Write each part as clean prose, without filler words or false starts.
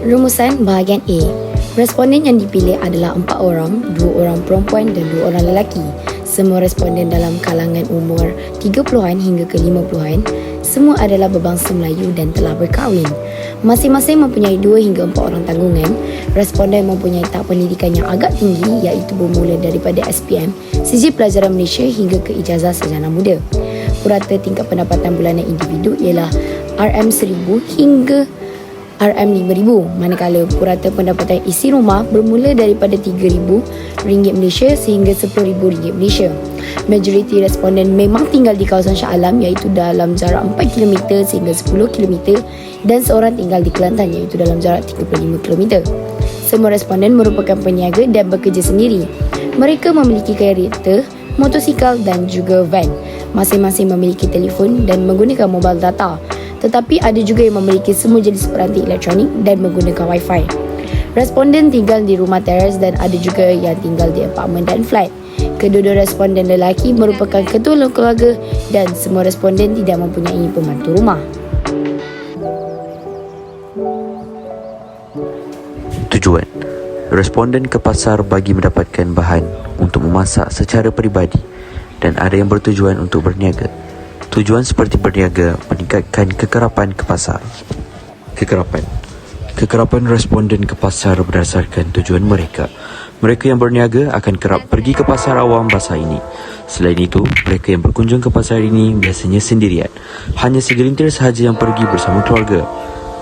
Rumusan bahagian A. Responden yang dipilih adalah 4 orang, 2 orang perempuan dan 2 orang lelaki. Semua responden dalam kalangan umur 30-an hingga ke 50-an. Semua adalah berbangsa Melayu dan telah berkahwin. Masing-masing mempunyai 2 hingga 4 orang tanggungan. Responden mempunyai tahap pendidikan yang agak tinggi iaitu bermula daripada SPM, Sijil Pelajaran Malaysia hingga ke Ijazah Sarjana Muda. Purata tingkat pendapatan bulanan individu ialah RM1000 hingga RM5,000, manakala purata pendapatan isi rumah bermula daripada RM3,000 Malaysia sehingga RM10,000 Malaysia. Majoriti responden memang tinggal di kawasan Shah Alam iaitu dalam jarak 4 km sehingga 10 km dan seorang tinggal di Kelantan iaitu dalam jarak 35 km. Semua responden merupakan peniaga dan bekerja sendiri. Mereka memiliki kereta, motosikal dan juga van. Masing-masing memiliki telefon dan menggunakan mobile data. Tetapi ada juga yang memiliki semua jenis peranti elektronik dan menggunakan Wi-Fi. Responden tinggal di rumah teres dan ada juga yang tinggal di apartmen dan flat. Kedua-dua responden lelaki merupakan ketua keluarga dan semua responden tidak mempunyai pembantu rumah. Tujuan: responden ke pasar bagi mendapatkan bahan untuk memasak secara peribadi dan ada yang bertujuan untuk berniaga. Tujuan seperti berniaga meningkatkan kekerapan ke pasar. Kekerapan responden ke pasar berdasarkan tujuan mereka. Mereka yang berniaga akan kerap pergi ke pasar awam basah ini. Selain itu, mereka yang berkunjung ke pasar ini biasanya sendirian. Hanya segelintir sahaja yang pergi bersama keluarga.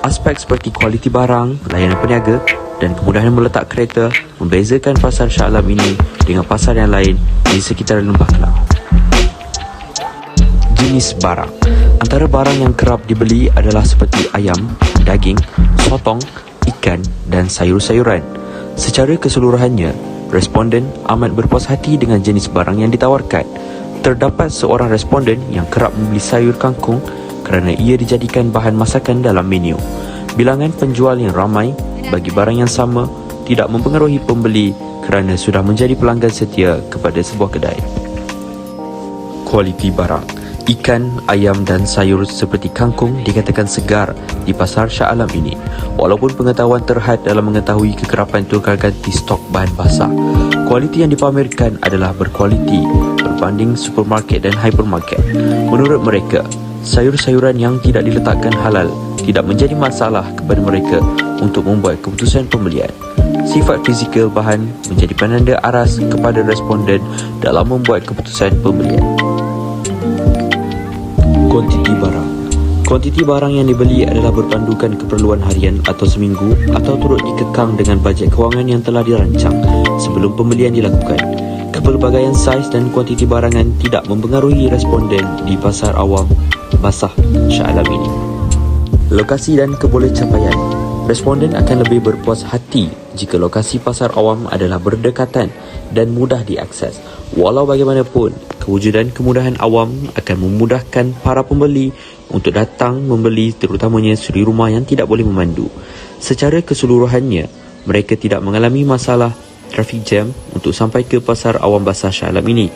Aspek seperti kualiti barang, layanan peniaga dan kemudahan meletak kereta membezakan pasar Shah Alam ini dengan pasar yang lain di sekitaran Lembah Kelang. Jenis barang. Antara barang yang kerap dibeli adalah seperti ayam, daging, sotong, ikan dan sayur-sayuran. Secara keseluruhannya, responden amat berpuas hati dengan jenis barang yang ditawarkan. Terdapat seorang responden yang kerap membeli sayur kangkung kerana ia dijadikan bahan masakan dalam menu. Bilangan penjual yang ramai bagi barang yang sama tidak mempengaruhi pembeli kerana sudah menjadi pelanggan setia kepada sebuah kedai. Kualiti barang. Ikan, ayam dan sayur seperti kangkung dikatakan segar di pasar Shah Alam ini. Walaupun pengetahuan terhad dalam mengetahui kekerapan tukar ganti stok bahan basah, kualiti yang dipamerkan adalah berkualiti berbanding supermarket dan hypermarket. Menurut mereka, sayur-sayuran yang tidak diletakkan halal tidak menjadi masalah kepada mereka untuk membuat keputusan pembelian. Sifat fizikal bahan menjadi penanda aras kepada responden dalam membuat keputusan pembelian. Kuantiti barang. Kuantiti barang yang dibeli adalah berpandukan keperluan harian atau seminggu atau turut dikekang dengan bajet kewangan yang telah dirancang sebelum pembelian dilakukan. Kepelbagaian saiz dan kuantiti barangan tidak mempengaruhi responden di pasar awam basah Shah Alam ini. Lokasi dan kebolehcapaian. Responden akan lebih berpuas hati jika lokasi pasar awam adalah berdekatan dan mudah diakses. Walau bagaimanapun, kewujudan kemudahan awam akan memudahkan para pembeli untuk datang membeli, terutamanya suri rumah yang tidak boleh memandu. Secara keseluruhannya, mereka tidak mengalami masalah trafik jam untuk sampai ke pasar awam basah Shah Alam ini.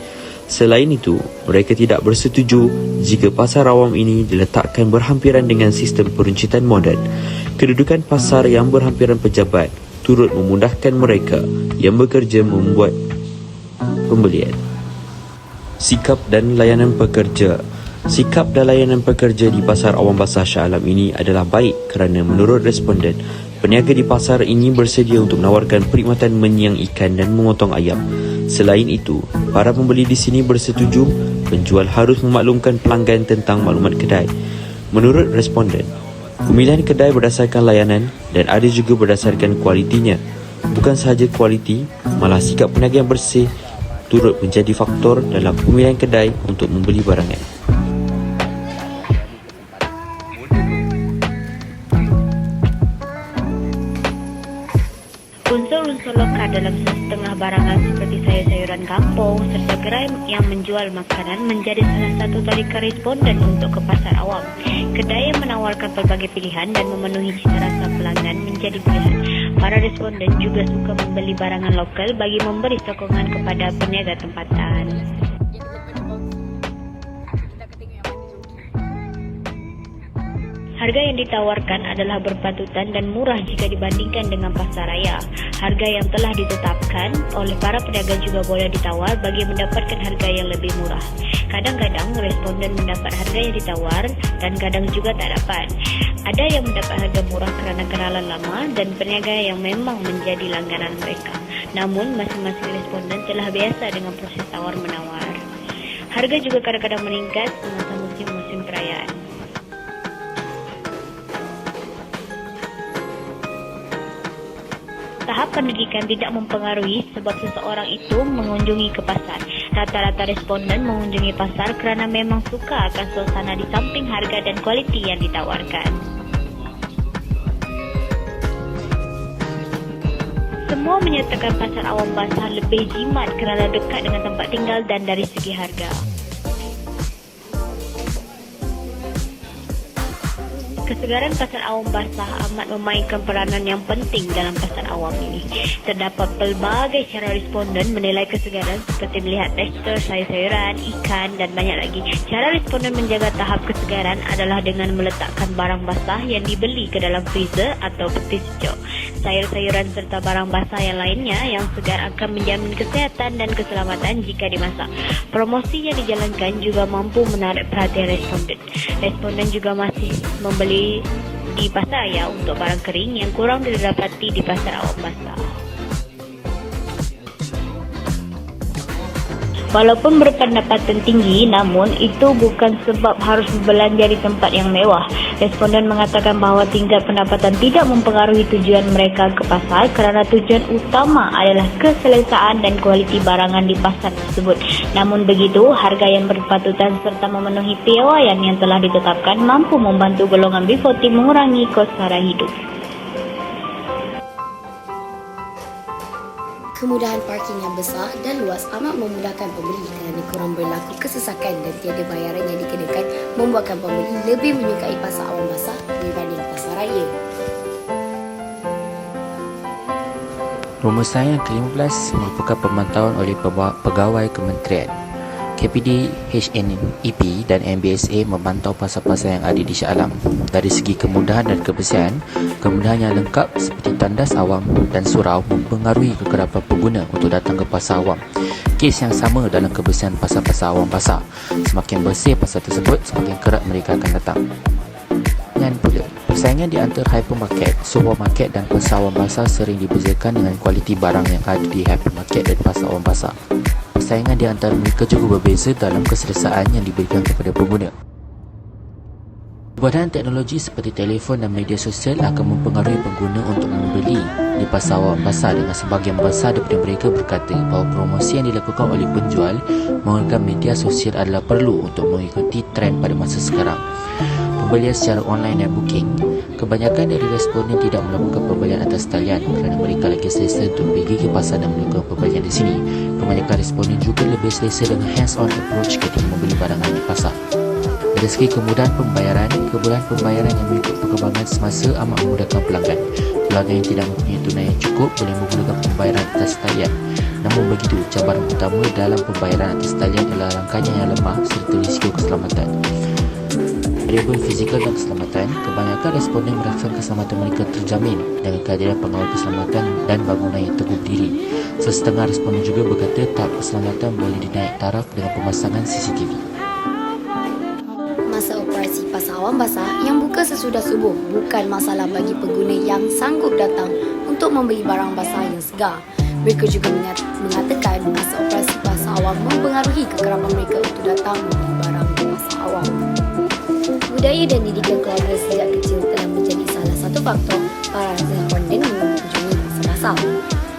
Selain itu, mereka tidak bersetuju jika pasar awam ini diletakkan berhampiran dengan sistem peruncitan moden. Kedudukan pasar yang berhampiran pejabat turut memudahkan mereka yang bekerja membuat pembelian. Sikap dan layanan pekerja. Sikap dan layanan pekerja di pasar awam basah Shah Alam ini adalah baik kerana menurut responden, peniaga di pasar ini bersedia untuk menawarkan perkhidmatan menyiang ikan dan memotong ayam. Selain itu, para pembeli di sini bersetuju penjual harus memaklumkan pelanggan tentang maklumat kedai. Menurut responden, pemilihan kedai berdasarkan layanan dan ada juga berdasarkan kualitinya. Bukan sahaja kualiti, malah sikap peniaga yang bersih turut menjadi faktor dalam pemilihan kedai untuk membeli barangan. Unsur-unsur lokal dalam setengah barangan seperti sayur-sayuran kampung serta gerai yang menjual makanan menjadi salah satu tarikan responden untuk ke pasar awam. Kedai yang menawarkan pelbagai pilihan dan memenuhi cita rasa pelanggan menjadi pilihan. Para responden juga suka membeli barangan lokal bagi memberi sokongan kepada peniaga tempatan. Harga yang ditawarkan adalah berpatutan dan murah jika dibandingkan dengan pasar raya. Harga yang telah ditetapkan oleh para pedagang juga boleh ditawar bagi mendapatkan harga yang lebih murah. Kadang-kadang responden mendapat harga yang ditawar dan kadang juga tak dapat. Ada yang mendapat harga murah kerana kenalan lama dan peniaga yang memang menjadi langganan mereka. Namun masing-masing responden telah biasa dengan proses tawar-menawar. Harga juga kadang-kadang meningkat semasa musim-musim perayaan. Tahap pendidikan tidak mempengaruhi sebab seseorang itu mengunjungi ke pasar. Rata-rata responden mengunjungi pasar kerana memang suka akan suasana di samping harga dan kualiti yang ditawarkan. Semua menyatakan pasar awam basah lebih jimat kerana dekat dengan tempat tinggal dan dari segi harga. Kesegaran pasar awam basah amat memainkan peranan yang penting dalam pasar awam ini. Terdapat pelbagai cara responden menilai kesegaran seperti melihat tekstur sayur-sayuran, ikan dan banyak lagi. Cara responden menjaga tahap kesegaran adalah dengan meletakkan barang basah yang dibeli ke dalam freezer atau peti sejuk. Sayur-sayuran serta barang basah yang lainnya yang segar akan menjamin kesihatan dan keselamatan jika dimasak. Promosi yang dijalankan juga mampu menarik perhatian responden. Responden juga masih membeli di pasar raya untuk barang kering yang kurang didapati di pasar awam basah. Walaupun berpendapatan tinggi, namun itu bukan sebab harus berbelanja di tempat yang mewah. Responden mengatakan bahawa tingkat pendapatan tidak mempengaruhi tujuan mereka ke pasar kerana tujuan utama adalah keselesaan dan kualiti barangan di pasar tersebut. Namun begitu, harga yang berpatutan serta memenuhi piawaian yang telah ditetapkan mampu membantu golongan B40 mengurangi kos sara hidup. Kemudahan parking yang besar dan luas amat memudahkan pembeli kerana kurang berlaku kesesakan dan tiada bayaran yang dikenakan membuatkan pembeli lebih menyukai pasar awam basah berbanding pasar raya. Rumusan yang ke-15 merupakan pemantauan oleh pegawai kementerian. KPD, HNEP dan MBSA memantau pasar-pasar yang ada di Shah Alam. Dari segi kemudahan dan kebersihan, kemudahan yang lengkap seperti tandas awam dan surau mempengaruhi kekerapan pengguna untuk datang ke pasar awam. Kes yang sama dalam kebersihan pasar-pasar awam basah. Semakin bersih pasar tersebut, semakin kerap mereka akan datang. Dan pula, persaingan di antara hypermarket, supermarket dan pasar awam basah sering dibezakan dengan kualiti barang yang ada di hypermarket dan pasar awam basah. Persaingan di antara mereka juga berbeza dalam keselesaan yang diberikan kepada pengguna. Kemudahan teknologi seperti telefon dan media sosial akan mempengaruhi pengguna untuk membeli di pasar awam basah dengan sebahagian besar daripada mereka berkata bahawa promosi yang dilakukan oleh penjual menggunakan media sosial adalah perlu untuk mengikuti trend pada masa sekarang. Pembelian secara online dan booking, kebanyakan dari responden tidak melakukan pembelian atas talian kerana mereka lagi selesa untuk pergi ke pasar dan melakukan pembelian di sini. Kebanyakan responden juga lebih selesa dengan hands-on approach ketika membeli barangan di pasar. Dari segi kemudahan pembayaran yang mengikut perkembangan semasa amat memudahkan pelanggan. Pelanggan yang tidak mempunyai tunai yang cukup boleh menggunakan pembayaran atas talian. Namun begitu, cabaran utama dalam pembayaran atas talian adalah rangkaian yang lemah serta risiko keselamatan. Variabel fizikal dan keselamatan, kebanyakan responden merasakan keselamatan mereka terjamin dengan kehadiran pengawal keselamatan dan bangunan yang teguh berdiri. Sesetengah responden juga berkata tahap keselamatan boleh dinaik taraf dengan pemasangan CCTV. Masa operasi pasar awam basah yang buka sesudah subuh bukan masalah bagi pengguna yang sanggup datang untuk membeli barang basah yang segar. Mereka juga mengatakan masa operasi pasar awam mempengaruhi kekerapan mereka untuk datang membeli barang di pasar awam. Budaya dan didikan keluarga sejak kecil telah menjadi salah satu faktor para responden mengunjungi pasar basah.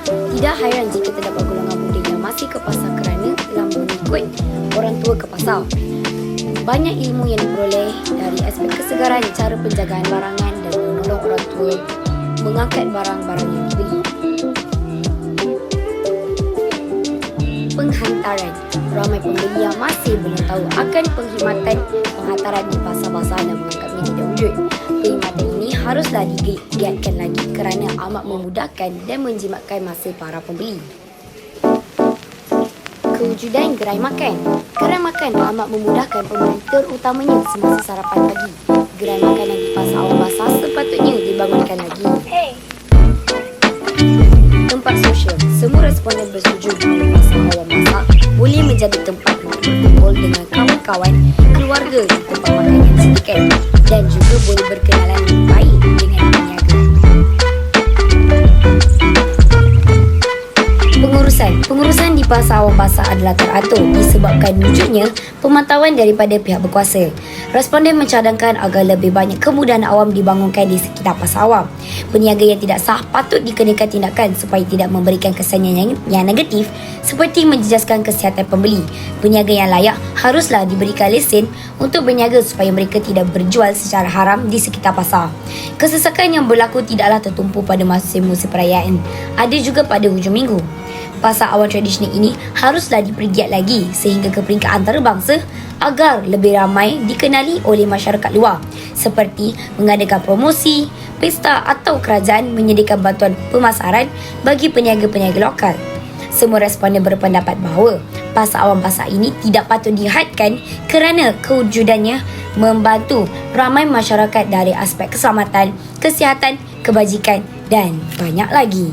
Tidak hairan jika terdapat golongan muda yang masih ke pasar kerana ikut orang tua ke pasar. Banyak ilmu yang diperoleh dari aspek kesegaran, cara penjagaan barangan dan menolong orang tua mengangkat barang-barang yang dibeli. Penghantaran. Ramai pembeli yang masih belum tahu akan perkhidmatan penghantaran di pasar-pasar dan menganggapnya tidak wujud. Perkhidmatan ini haruslah digiatkan lagi kerana amat memudahkan dan menjimatkan masa para pembeli. Kewujudan gerai makan. Gerai makan amat memudahkan pembeli, terutamanya semasa sarapan pagi. Gerai makanan di pasar awam basah sepatutnya dibangunkan lagi. Tempat sosial. Semua responden bersetuju bahawa pasar awam basah boleh menjadi tempat untuk berkumpul dengan kawan-kawan, keluarga di tempat makan yang disediakan dan juga boleh berkenalan baik dengan peniaga. Pengurusan di pasar awam basah adalah teratur disebabkan wujudnya pemantauan daripada pihak berkuasa. Responden mencadangkan agar lebih banyak kemudahan awam dibangunkan di sekitar pasar awam. Peniaga yang tidak sah patut dikenakan tindakan supaya tidak memberikan kesan yang negatif seperti menjejaskan kesihatan pembeli. Peniaga yang layak haruslah diberikan lesen untuk berniaga supaya mereka tidak berjual secara haram di sekitar pasar. Kesesakan yang berlaku tidaklah tertumpu pada musim-musim perayaan. Ada juga pada hujung minggu. Pasar awam tradisional ini haruslah dipergiat lagi sehingga ke peringkat antarabangsa agar lebih ramai dikenali oleh masyarakat luar, seperti mengadakan promosi, pesta atau kerajaan menyediakan bantuan pemasaran bagi peniaga-peniaga lokal. Semua responden berpendapat bahawa pasar awam basah ini tidak patut dihadkan kerana kewujudannya membantu ramai masyarakat dari aspek keselamatan, kesihatan, kebajikan dan banyak lagi.